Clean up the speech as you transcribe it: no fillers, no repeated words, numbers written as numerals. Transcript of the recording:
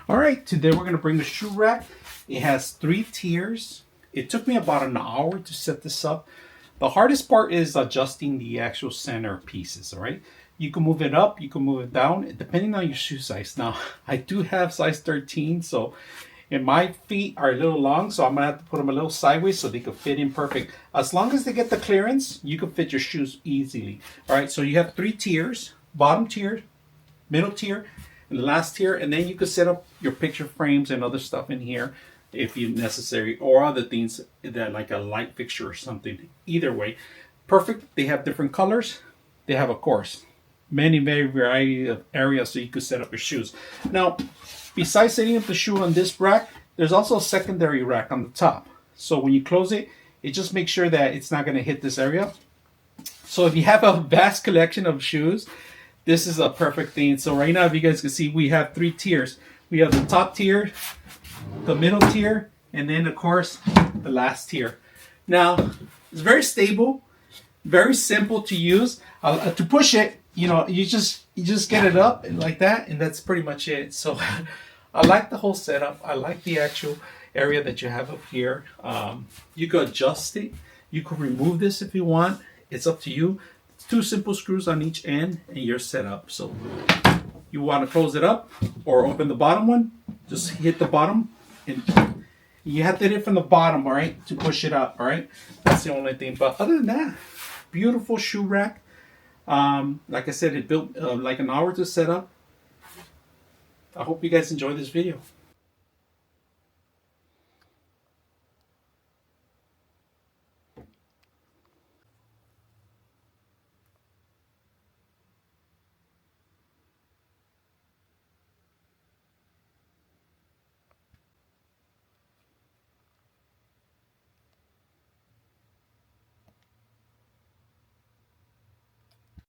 All right, today we're going to bring the shoe rack. It has 3 tiers. It took me about an hour to set this up. The hardest part is adjusting the actual center pieces, all right? You can move it up, you can move it down, depending on your shoe size. Now, I do have size 13, so and my feet are a little long, so I'm gonna have to put them a little sideways so they can fit in perfect. As long as they get the clearance, you can fit your shoes easily. All right, so you have 3 tiers: bottom tier, middle tier, and the last tier. And then you can set up your picture frames and other stuff in here if you necessary, or other things that like a light fixture or something. Either way, perfect. They have different colors. They have, of course, many variety of areas so you could set up your shoes. Now, besides setting up the shoe on this rack, there's also a secondary rack on the top. So when you close it, it just makes sure that it's not going to hit this area. So if you have a vast collection of shoes, this is a perfect thing. So right now, if you guys can see, we have 3 tiers. We have the top tier, the middle tier, and then of course the last tier. Now it's very stable, very simple to use. To push it, you just get it up and like that, and that's pretty much it. So I like the whole setup. I like the actual area that you have up here. You could adjust it. You could remove this if you want. It's up to you. 2 simple screws on each end and you're set up. So you want to close it up or open the bottom one, just hit the bottom, and you have to hit it from the bottom, all right, to push it up, all right? That's the only thing. But other than that, beautiful shoe rack. Like I said, it built like an hour to set up. I hope you guys enjoyed this video.